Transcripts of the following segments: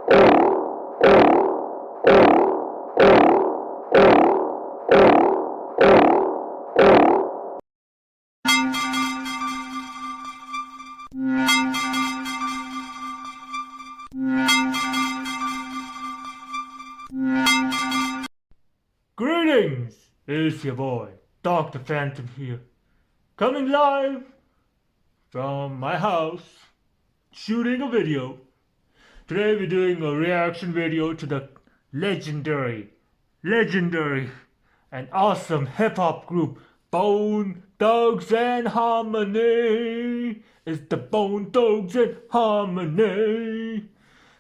Greetings! It's your boy, Dr. Phantom here, coming live from my house, shooting a video. Today we're doing a reaction video to the legendary, and awesome hip-hop group Bone Thugs and Harmony. It's the Bone Thugs and Harmony.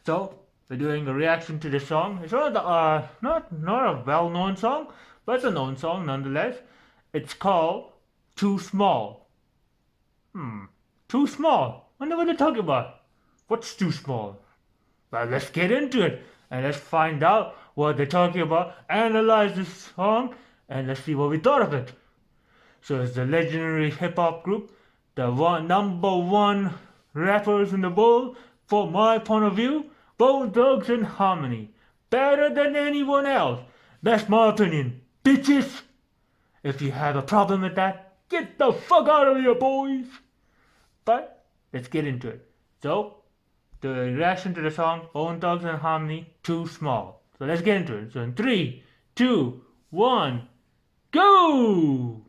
So, we're doing a reaction to this song. It's one of the, not a well-known song, but it's a known song nonetheless. It's called Too Small. Too small? I wonder what they're talking about. What's too small? Well, let's get into it and let's find out what they're talking about, analyze this song, and let's see what we thought of it. So it's the legendary hip-hop group, the number one rappers in the world, from my point of view, Bone Thugs and Harmony. Better than anyone else. That's my opinion. Bitches! If you have a problem with that, get the fuck out of here, boys! But, let's get into it. So, the reaction to the song, Bone Thugs and Harmony, Too Small. So let's get into it. So in 3, 2, 1, go!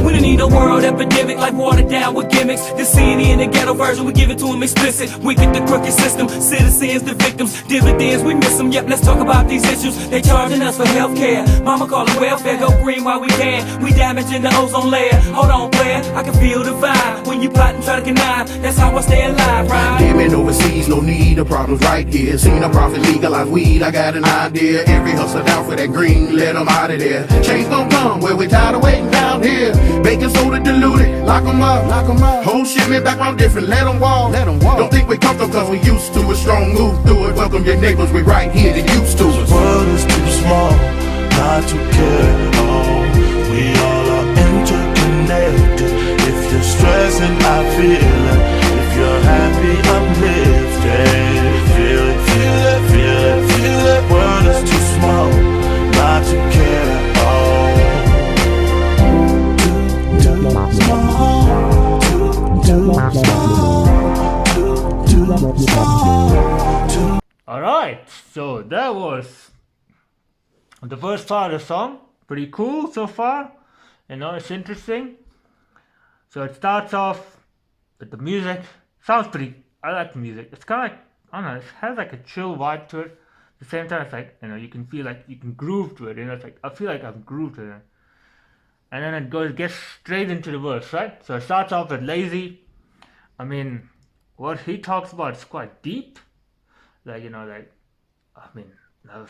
We don't need a world epidemic like watered down with gimmicks. The city in the ghetto version, we give it to them explicit. We get the crooked system, citizens the victims, dividends we miss them. Yep, let's talk about these issues. They charging us for healthcare, mama call it welfare. Go green while we can, we damaging the ozone layer. Hold on player, I can feel the vibe when you plot and try to connive. That's how I stay alive, right? Living overseas, no need of problems right here. Seen a profit legalize weed, I got an idea. Every hustler down for that green, let them out of there. Change gon' come where we tired of waiting down here. Baking soda diluted, lock 'em up, lock 'em up. Whole shipment background different, let 'em walk, let 'em walk. Don't think we comfortable cause we used to it. Strong move through it, welcome your neighbors, we right here, they used to it. The world is too small, not to care at all. We all are interconnected. If you're stressing, I feel it. If you're happy, I'm lifted. Feel it, feel it, feel it, feel it. World is too small, not to care at all. Alright, so that was the first part of the song. Pretty cool so far. You know, it's interesting. So it starts off with the music. Sounds pretty, I like the music. It's kind of like, I don't know, it has like a chill vibe to it. At the same time, it's like, you know, you can feel like you can groove to it. You know, it's like, I feel like I'm grooved to it. And then it gets straight into the verse, right? So it starts off with lazy. I mean, what he talks about is quite deep. Like, you know, like, I mean, the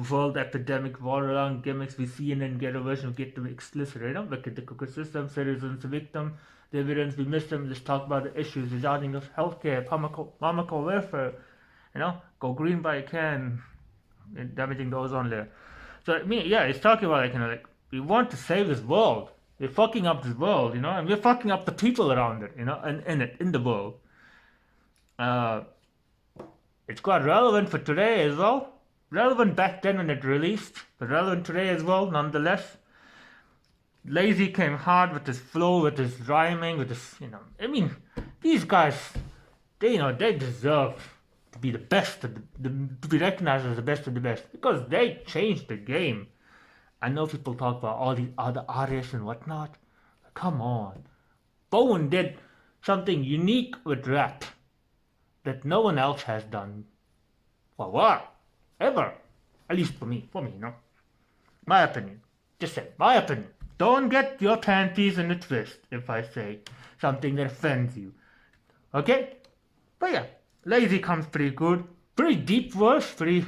world epidemic, war around gimmicks we see in and ghetto version, get to be explicit, you know? Look at the cooker system, citizens, the victim, the evidence, we miss them, let's talk about the issues regarding of healthcare, mama call welfare, you know? Go green by you can, damaging the ozone layer. So, I mean, yeah, it's talking about, like, you know, like, we want to save this world. We're fucking up this world, you know, and we're fucking up the people around it, you know, and in the world. It's quite relevant for today as well. Relevant back then when it released, but relevant today as well, nonetheless. Lazy came hard with his flow, with his rhyming, with his, you know, I mean, these guys, they, you know, they deserve to be the best, to be recognized as the best of the best, because they changed the game. I know people talk about all these other artists and whatnot. But come on. Bone did something unique with rap that no one else has done. For what? Ever. At least for me, you know. My opinion. Just say, my opinion. Don't get your panties in a twist if I say something that offends you. Okay? But yeah, Lazy comes pretty good. Pretty deep verse, pretty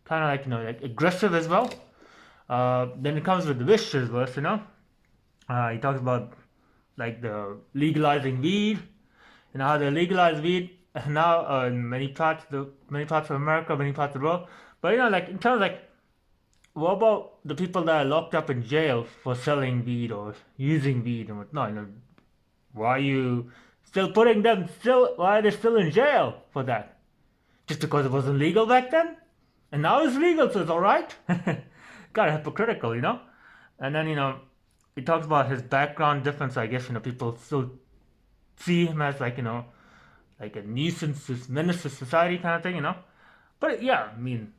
kind of like, you know, like aggressive as well. Then it comes with the vicious verse, you know. He talks about like the legalizing weed, how they legalize weed now in many parts of America, many parts of the world. But like in terms of like, what about the people that are locked up in jail for selling weed or using weed and whatnot? Why are you still putting them why are they still in jail for that? Just because it wasn't legal back then? And now it's legal, so it's alright? Kind of hypocritical, And then, he talks about his background difference. I guess, people still see him as like, like a nuisance, menace to society kind of thing, But yeah, I mean,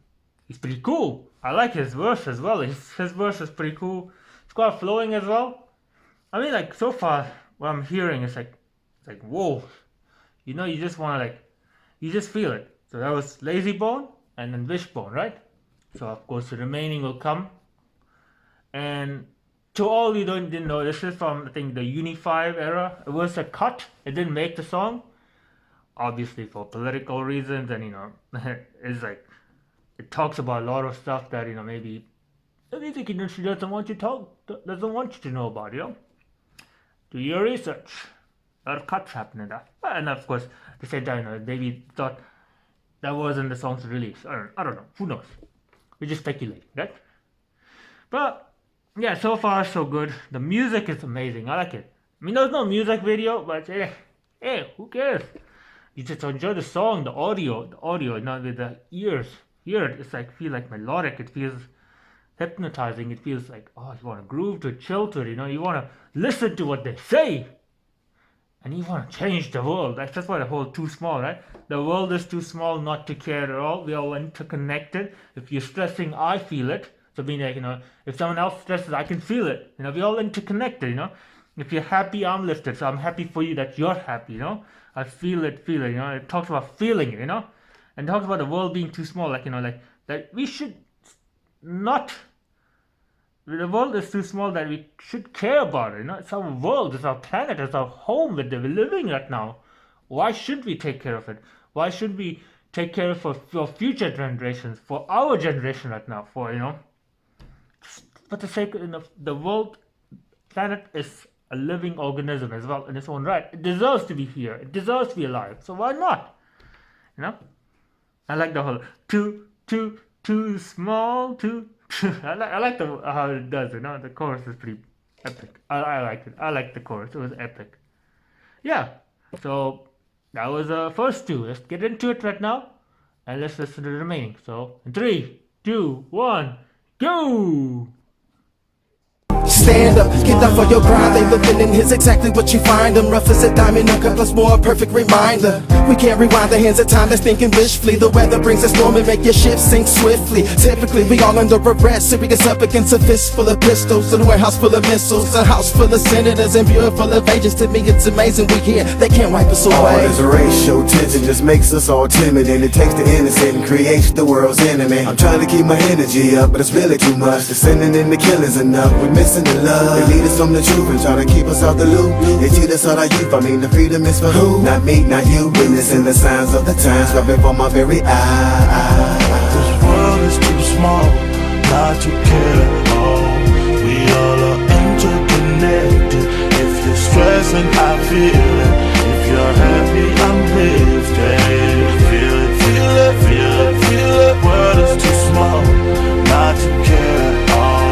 he's pretty cool. I like his verse as well. His verse is pretty cool. It's quite flowing as well. I mean, like, so far, what I'm hearing is like whoa. You just want to you just feel it. So that was Lazy Bone and then Wishbone, right? So of course the remaining will come. And to all you didn't know, this is from, I think, the Uni 5 era. It was a cut. It didn't make the song. Obviously for political reasons, and it's like, it talks about a lot of stuff that, maybe the music industry doesn't want you to know about, Do your research. A lot of cuts happening there. And of course, at the same time, maybe thought that wasn't the song's release. I don't know. Who knows? We're just speculating, right? But yeah, so far so good. The music is amazing. I like it. I mean, there's no music video, but hey, who cares? You just enjoy the song, the audio, with the ears. Here, it's like, feel like melodic. It feels hypnotizing. It feels like, oh, you want to groove to it, chill to it, you want to listen to what they say. And you want to change the world. That's just why the whole too small, right? The world is too small not to care at all. We are all interconnected. If you're stressing, I feel it. So being like, if someone else stresses, I can feel it. We're all interconnected, If you're happy, I'm lifted. So I'm happy for you that you're happy, I feel it. It talks about feeling it, And talks about the world being too small, like that we should not. The world is too small that we should care about it. It's our world, it's our planet, it's our home that we're living right now. Why should we take care of it? Why should we take care of it for future generations, for our generation right now, for the sake of the world, planet is a living organism as well in its own right. It deserves to be here. It deserves to be alive. So why not? I like the whole too small, too. I like how it does it. The chorus is pretty epic. I like it. I like the chorus. It was epic. Yeah. So that was the first two. Let's get into it right now, and let's listen to the remaining. So in 3, 2, 1, go! Stand up, get down for your grind. They living in his exactly what you find them. Rough as a diamond, no cut plus more, a perfect reminder. We can't rewind the hands of time that's thinking wishfully. The weather brings a storm and make your ship sink swiftly. Typically, we all under arrest, serious up against a fist full of pistols. In a warehouse full of missiles, a house full of senators and bureau full of agents. To me, it's amazing we here, they can't wipe us away. All this racial tension just makes us all timid, and it takes the innocent and creates the world's enemy. I'm trying to keep my energy up, but it's really too much. The sinning and the killing's enough, we're missing the love. They lead us from the truth and try to keep us out the loop. They cheat us out our youth, the freedom is for who? Not me, not you. Witnessing the signs of the times, right before my very eyes. This world is too small not to care at all. We all are interconnected. If you're stressing, I feel it. If you're happy, I'm lifted. Feel it, feel it, feel it, feel it. World is too small not to care at all.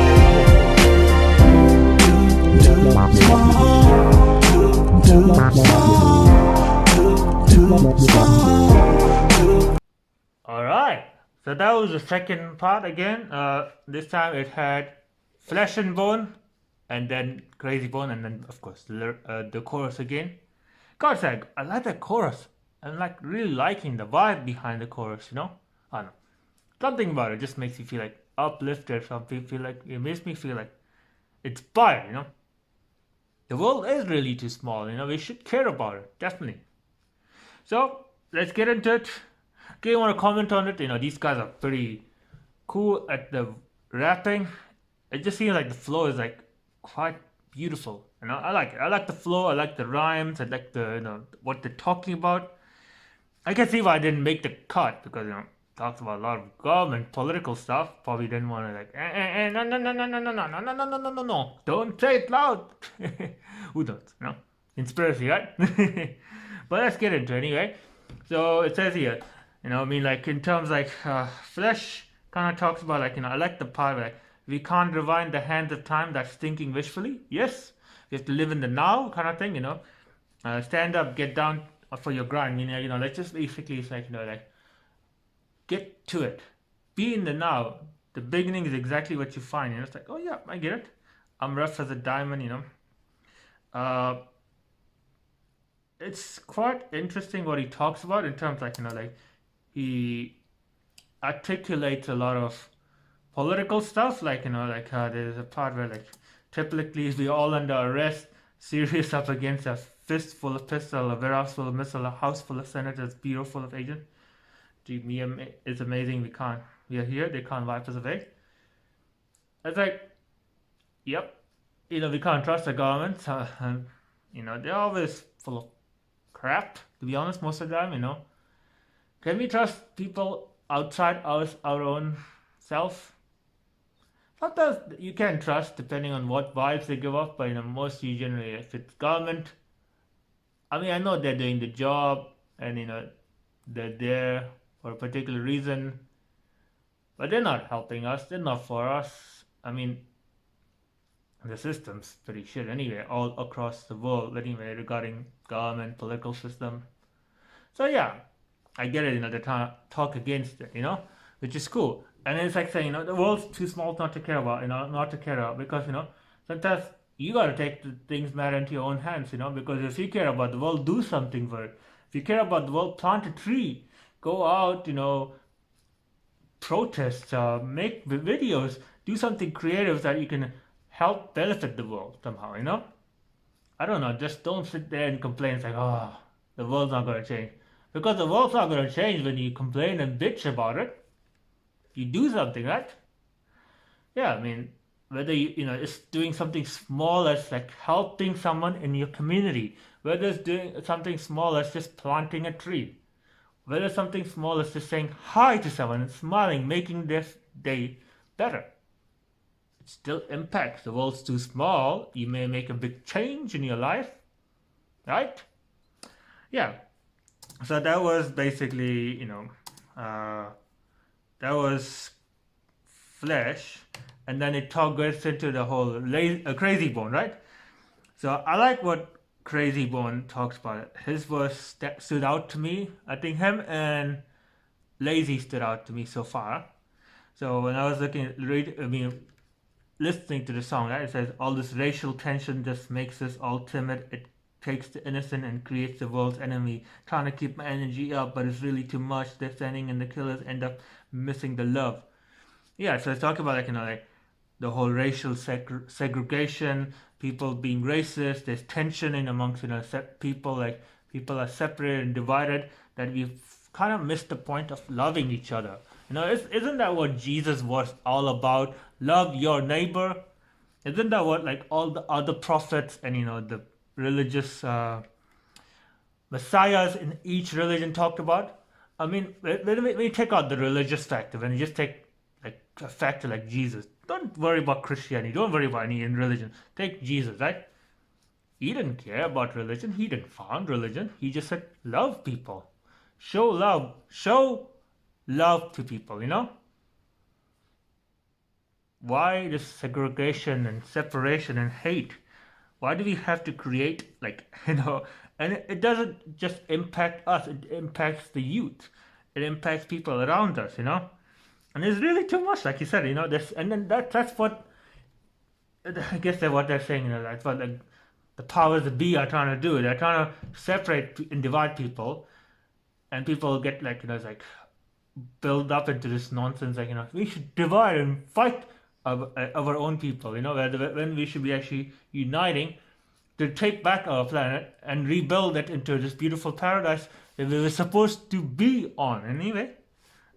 Alright, so that was the second part again. This time it had Flesh and Bone, and then Crazy Bone, and then of course the chorus again. God, I like that chorus. I'm like really liking the vibe behind the chorus, I don't know. Something about it just makes you feel like uplifted. It makes me feel like inspired, The world is really too small, we should care about it, definitely. So, let's get into it. Okay, you want to comment on it? These guys are pretty cool at the rapping. It just seems like the flow is like quite beautiful. I like it. I like the flow, I like the rhymes, I like the, what they're talking about. I can see why I didn't make the cut, because, talks about a lot of government, political stuff. Probably didn't want to like, no, no, no, no, no, no, no, no, no, no, no, no, no, no. Don't say it loud. Who don't? No. Conspiracy, right? But let's get into it anyway. So it says here, I mean, like in terms like flesh kind of talks about like, I like the part where like, we can't rewind the hands of time that's thinking wishfully. Yes, we have to live in the now kind of thing, stand up, get down for your grind. Let's just basically, it's like, like get to it. Be in the now. The beginning is exactly what you find. It's like, oh yeah, I get it. I'm rough as a diamond, it's quite interesting what he talks about in terms like, like he articulates a lot of political stuff, like, there's a part where like typically we all under arrest, serious up against a fist full of pistol, a warehouse full of missile, a house full of senators, bureau full of agents. It's amazing we are here, they can't wipe us away. It's like, yep, we can't trust the government, they're always full of crap, to be honest, most of the time, Can we trust people outside our own self? Sometimes you can trust depending on what vibes they give off, but mostly generally if it's government, I know they're doing the job and they're there for a particular reason, but they're not helping us, they're not for us. The system's pretty shit anyway, all across the world anyway, regarding government, political system. So yeah, I get it, they talk against it, which is cool. And it's like saying, the world's too small not to care about, not to care about, because, sometimes you gotta take the things matter into your own hands, because if you care about the world, do something for it. If you care about the world, plant a tree, go out, protest, make videos, do something creative that you can help benefit the world somehow, I don't know, just don't sit there and complain. It's like, oh, the world's not going to change. Because the world's not going to change when you complain and bitch about it. You do something, right? Yeah, whether it's doing something small as like helping someone in your community, whether it's doing something small as just planting a tree, whether it's something small as just saying hi to someone and smiling, making their day better. It still impacts. The world's too small. You may make a big change in your life, right? Yeah. So that was basically, that was flesh, and then it gets into the whole Crazy Bone, right? So I like what Crazy Bone talks about. His verse stood out to me. I think him and Lazy stood out to me so far. So when I was listening to the song, right, it says, all this racial tension just makes us all timid. It takes the innocent and creates the world's enemy. Trying to keep my energy up, but it's really too much. They're standing and the killers end up missing the love. Yeah, so it's talking about like the whole racial segregation, people being racist. There's tension in amongst people, like people are separated and divided, that we've kind of missed the point of loving each other. Isn't that what Jesus was all about? Love your neighbor. Isn't that what like all the other prophets and the religious messiahs in each religion talked about? When we take out the religious factor, when you just take like a factor like Jesus, don't worry about Christianity, don't worry about any religion. Take Jesus, right? He didn't care about religion. He didn't found religion. He just said, love people. Show love. Show love to people, Why this segregation and separation and hate? Why do we have to create and it doesn't just impact us, it impacts the youth. It impacts people around us, And it's really too much, like you said, this, and then that's what I guess what they're saying, that's what the powers that be are trying to do. They're trying to separate and divide people, and people get build up into this nonsense, we should divide and fight our own people, when we should be actually uniting to take back our planet and rebuild it into this beautiful paradise that we were supposed to be on anyway,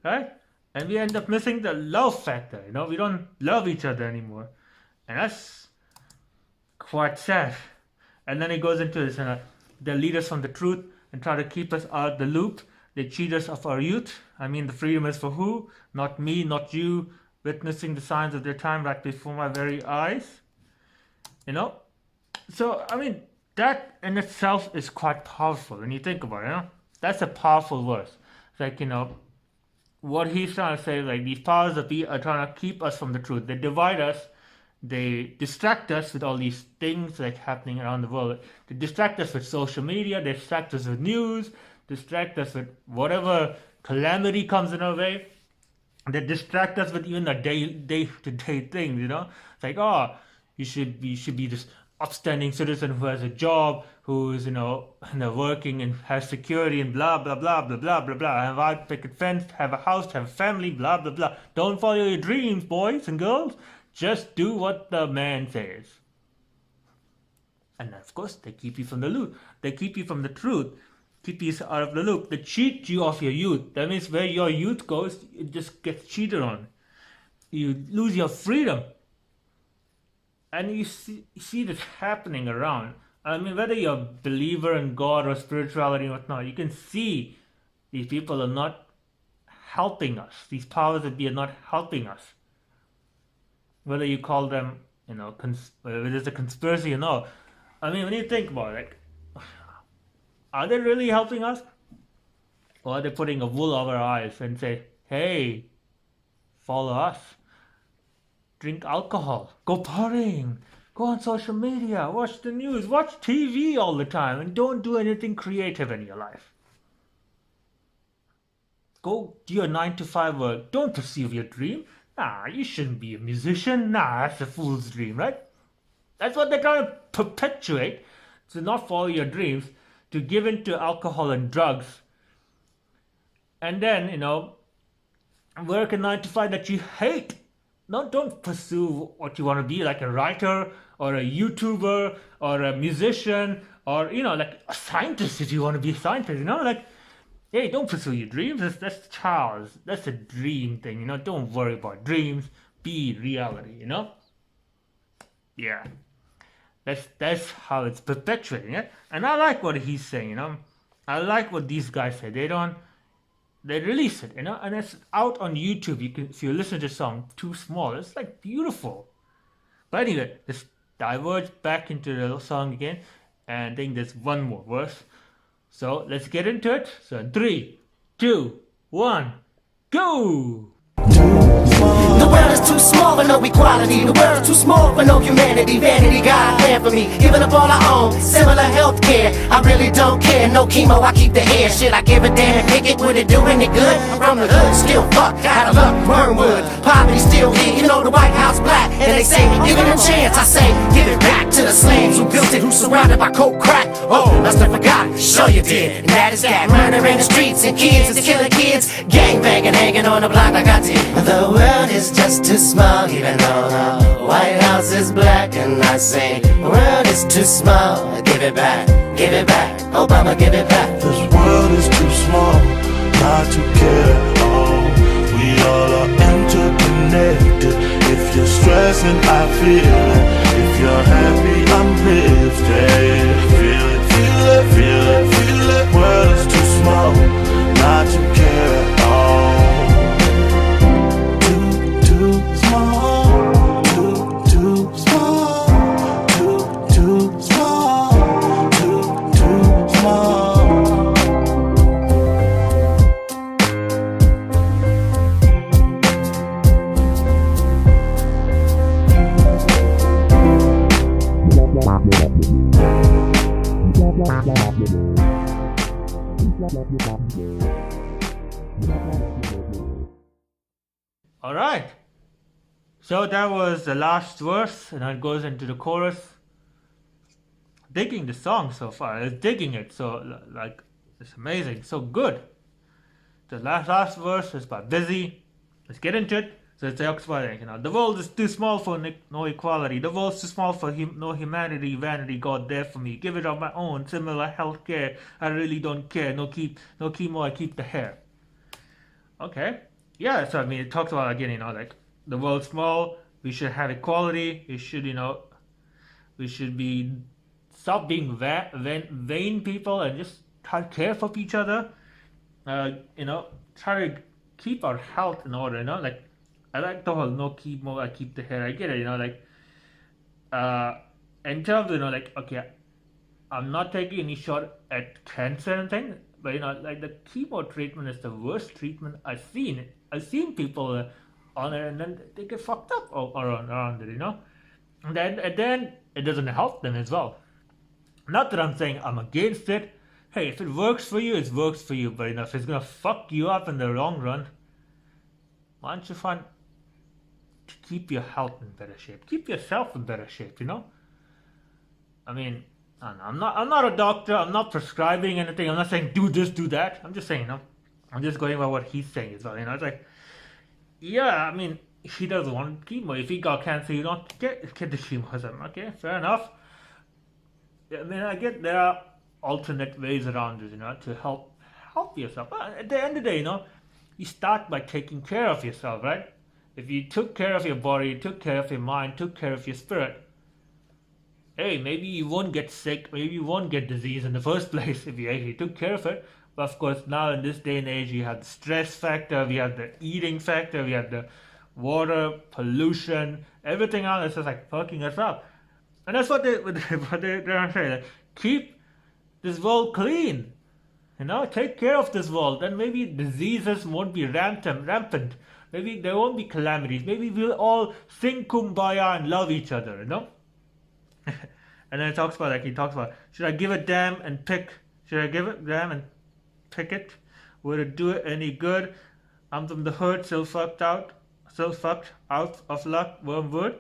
right? And we end up missing the love factor, we don't love each other anymore, and that's quite sad. And then it goes into this, they lead us from the truth and try to keep us out of the loop. They cheat us of our youth. I mean, the freedom is for who? Not me, not you, witnessing the signs of their time right before my very eyes. You know? So, I mean, that in itself is quite powerful when you think about it, you know? That's a powerful verse. It's like, you know, what he's trying to say is like these powers that be are trying to keep us from the truth. They divide us. They distract us with all these things like happening around the world. They distract us with social media. They distract us with news. Distract us with whatever calamity comes in our way. They distract us with even the day-to-day things. You know, it's like, oh, you should be this upstanding citizen who has a job, who is working and has security and blah blah blah blah blah blah blah. Have a picket fence, have a house, have a family, blah blah blah. Don't follow your dreams, boys and girls. Just do what the man says. And of course, they keep you from the loop. They keep you from the truth. Keep you out of the loop. They cheat you of your youth. That means where your youth goes, it just gets cheated on. You lose your freedom. And you see this happening around. I mean, whether you're a believer in God or spirituality or whatnot, you can see these people are not helping us. These powers that be are not helping us. Whether you call them, whether it's a conspiracy or not. I mean, when you think about it, are they really helping us? Or are they putting a wool over our eyes and say, hey, follow us? Drink alcohol, go partying, go on social media, watch the news, watch TV all the time, and don't do anything creative in your life. Go do your 9-to-5 work. Don't pursue your dream. Nah, you shouldn't be a musician. Nah, that's a fool's dream, right? That's what they're trying to perpetuate. To not follow your dreams, to give in to alcohol and drugs. And then, work a 9-to-5 that you hate. No, don't pursue what you want to be, like a writer or a YouTuber or a musician or, like a scientist if you want to be a scientist, hey, don't pursue your dreams. That's child's. That's a dream thing, Don't worry about dreams. Be reality, Yeah. That's how it's perpetuating it. And I like what he's saying, I like what these guys say. They release it, and it's out on YouTube. You can, if you listen to the song, Too Small, it's like beautiful. But anyway, let's diverge back into the song again, and I think there's one more verse. So let's get into it. So in 3, 2, 1, go! The world is too small for no equality. The world is too small for no humanity. Vanity, God plan for me. Giving up all I own, similar health care. I really don't care. No chemo, I keep the hair. Shit, I give a damn. Pick it, would it do any good? I'm from the hood, still fucked. Out of luck, wormwood. Poverty still here. You know the White House black. And they say, give it a chance. I say, give it back to the slaves who built it, who surrounded by coke crack. Oh, must have forgot. Sure you did. And that is that. Murder in the streets and kids is killing kids. Gang banging, hanging on the block like I did. The world is just too small, even though the White House is black. And I say, the world is too small. Give it back, Obama, give it back. This world is too small not to care. Oh, we all are interconnected. If you're stressing, I feel it. If you're happy, I'm lifted. Feel it, feel it, feel it, feel it. World is too small not to care. Oh, too small, too small, too small, too small. All right. So that was the last verse, and it goes into the chorus. Digging the song so far. Digging it. So, it's amazing. So good. The last verse is by Busy. Let's get into it. So it talks about, the world is too small for no equality. The world's too small for no humanity. Vanity, God there for me. Give it on my own. Similar health care. I really don't care. No chemo, I keep the hair. Okay. Yeah, so it talks about, again, the world's small. We should have equality. We should, we should stop being vain people and just try to care for each other. try to keep our health in order. Like I like the whole no chemo, I keep the hair. I get it. Like in terms of like okay, I'm not taking any shot at cancer and things, but like the chemo treatment is the worst treatment I've seen. I've seen people on it and then they get fucked up around it. And then it doesn't help them as well. Not that I'm saying I'm against it. Hey, if it works for you, it works for you. But if it's gonna fuck you up in the long run, why don't you find to keep your health in better shape? Keep yourself in better shape. I mean, I don't know, I'm not a doctor. I'm not prescribing anything. I'm not saying do this, do that. I'm just saying, I'm just going by what he's saying as well. It's like, yeah, I mean, he doesn't want chemo. If he got cancer, you don't get the chemo. Okay, fair enough. I mean, I get there are alternate ways around it, to help yourself. But at the end of the day, you start by taking care of yourself, right? If you took care of your body, took care of your mind, took care of your spirit, hey, maybe you won't get sick, maybe you won't get disease in the first place if you actually took care of it. But of course, now in this day and age, you have the stress factor, we have the eating factor, we have the water pollution, everything else is just like fucking us up. And that's what they're trying to say. Like, keep this world clean. Take care of this world. Then maybe diseases won't be rampant. Maybe there won't be calamities. Maybe we'll all sing kumbaya and love each other, And then he talks about, should I give a damn and pick? Should I give a damn and pick it? Would it do it any good? I'm from the hood, still fucked out of luck, wormwood.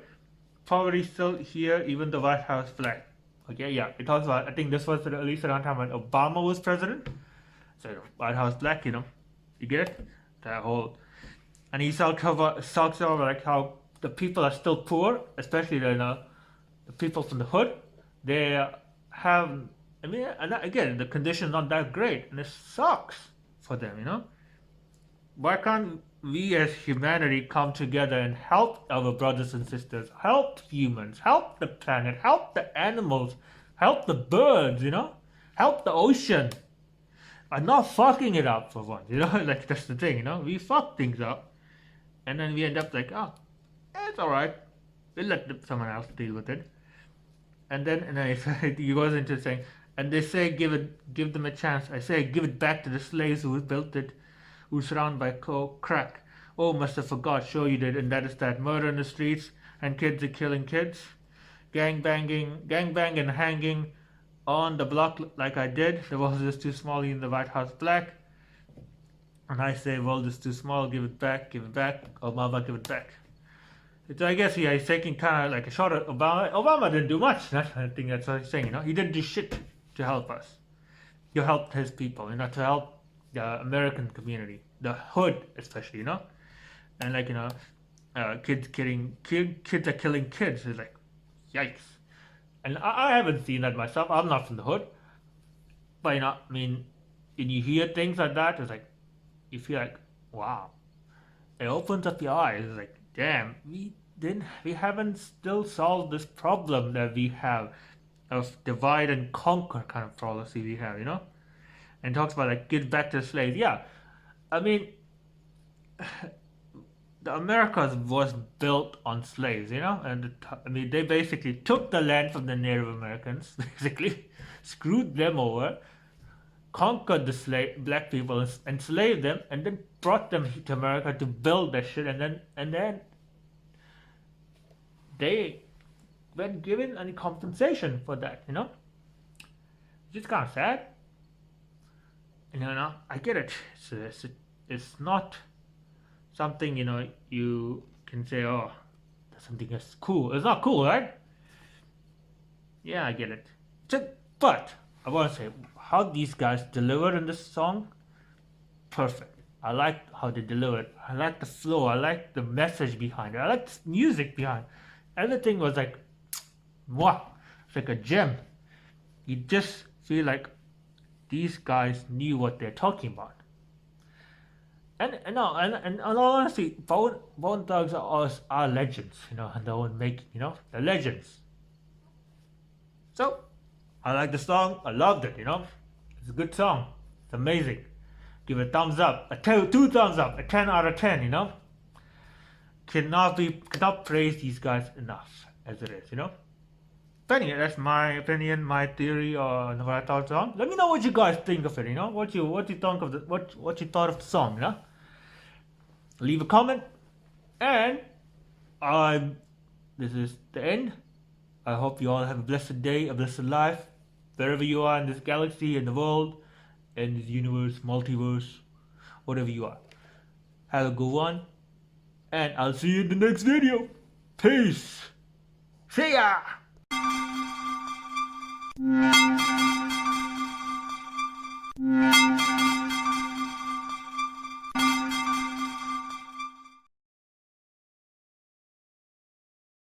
Poverty still here, even the White House flag. Okay, yeah, it talks about, I think this was at least around time when Obama was president. So White House black, you get it? That whole, and he talks about like how the people are still poor, especially the people from the hood. They have, I mean, and again, the condition not that great, and it sucks for them. Why can't we as humanity come together and help our brothers and sisters, help humans, help the planet, help the animals, help the birds, help the ocean, and not fucking it up for once, like that's the thing, we fuck things up, and then we end up like, oh, it's alright, we'll let someone else deal with it, and then he goes into saying, and they say give them a chance. I say give it back to the slaves who built it, who's surrounded by crack. Oh, must have forgot, sure you did, and that is that murder in the streets, and kids are killing kids, gang and hanging on the block like I did. The world is too small in the White House black, and I say world is too small, give it back, Obama, give it back. So I guess he's taking kind of like a shot at Obama. Obama didn't do much. I think that's what he's saying. He didn't do shit to help us. He helped his people, to help the American community, the hood especially, and like kids are killing kids. It's like, yikes. And I haven't seen that myself. I'm not from the hood, but I mean, when you hear things like that, it's like you feel like, wow. It opens up your eyes. It's like, damn, we haven't still solved this problem that we have of divide and conquer kind of policy we have, and talks about like give back to the slaves. Yeah, I mean, the Americas was built on slaves, and I mean they basically took the land from the Native Americans, basically screwed them over, conquered the black people, enslaved them, and then brought them to America to build that shit, and then they weren't given any compensation for that, It's kind of sad. And I get it. It's not something you can say, oh, that's something that's cool. It's not cool, right? Yeah, I get it. But I want to say how these guys delivered in this song, perfect. I like how they delivered. I like the flow. I like the message behind it. I like the music behind it. Everything was like, wow, it's like a gem. You just feel like these guys knew what they're talking about. And in all honesty, Bone Thugs are legends, in their own making, they're legends. So, I like the song, I loved it, it's a good song, it's amazing. give it a thumbs up, two thumbs up, a 10 out of 10, you know. Cannot praise these guys enough as it is, you know. But anyway, that's my opinion, my theory on what I thought of the song. Let me know what you guys think of it, you know. What you think of what you thought of the song, you know. Leave a comment, and this is the end. I hope you all have a blessed day, a blessed life, wherever you are in this galaxy, in the world, in this universe, multiverse, whatever you are. Have a good one, and I'll see you in the next video. Peace. See ya.